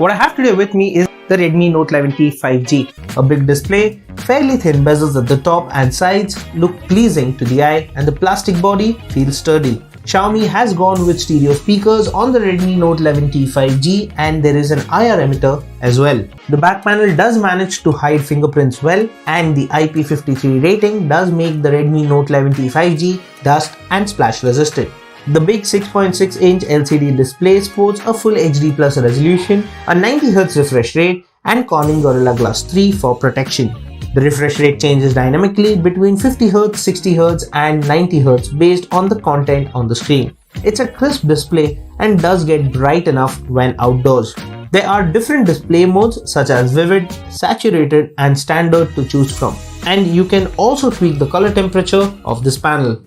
What I have today with me is the Redmi Note 11T 5G. A big display, fairly thin bezels at the top and sides look pleasing to the eye, and the plastic body feels sturdy. Xiaomi has gone with stereo speakers on the Redmi Note 11T 5G, and there is an IR emitter as well. The back panel does manage to hide fingerprints well, and the IP53 rating does make the Redmi Note 11T 5G dust and splash resistant. The big 6.6-inch LCD display sports a Full HD Plus resolution, a 90Hz refresh rate, and Corning Gorilla Glass 3 for protection. The refresh rate changes dynamically between 50Hz, 60Hz, and 90Hz based on the content on the screen. It's a crisp display and does get bright enough when outdoors. There are different display modes such as vivid, saturated, and standard to choose from, and you can also tweak the color temperature of this panel.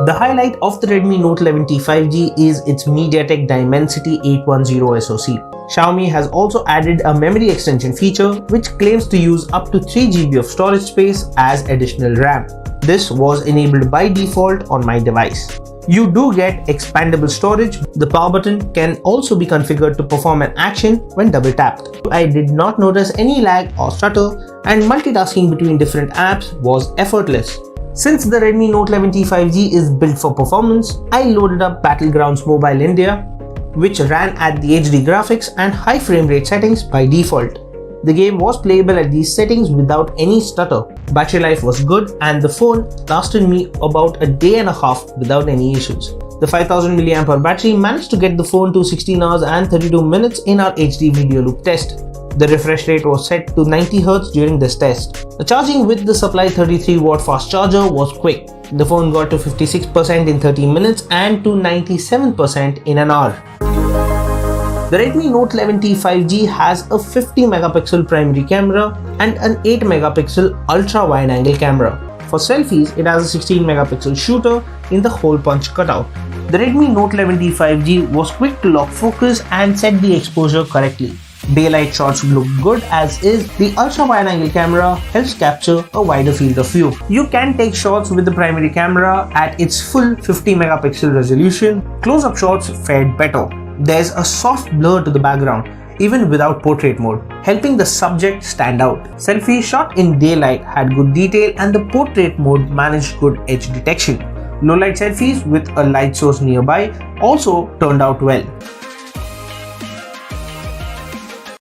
The highlight of the Redmi Note 11T 5G is its MediaTek Dimensity 810 SoC. Xiaomi has also added a memory extension feature which claims to use up to 3GB of storage space as additional RAM. This was enabled by default on my device. You do get expandable storage. The power button can also be configured to perform an action when double tapped. I did not notice any lag or stutter, and multitasking between different apps was effortless. Since the Redmi Note 11T 5G is built for performance, I loaded up Battlegrounds Mobile India, which ran at the HD graphics and high frame rate settings by default. The game was playable at these settings without any stutter. Battery life was good, and the phone lasted me about a day and a half without any issues. The 5000 mAh battery managed to get the phone to 16 hours and 32 minutes in our HD video loop test. The refresh rate was set to 90Hz during this test. The charging with the supplied 33W fast charger was quick. The phone got to 56% in 30 minutes and to 97% in an hour. The Redmi Note 11T 5G has a 50MP primary camera and an 8MP ultra wide angle camera. For selfies, it has a 16MP shooter in the hole punch cutout. The Redmi Note 11T 5G was quick to lock focus and set the exposure correctly. Daylight shots look good as is. The ultra wide angle camera helps capture a wider field of view. You can take shots with the primary camera at its full 50MP resolution. Close-up shots fared better. There's a soft blur to the background, even without portrait mode, helping the subject stand out. Selfies shot in daylight had good detail, and the portrait mode managed good edge detection. Low light selfies with a light source nearby also turned out well.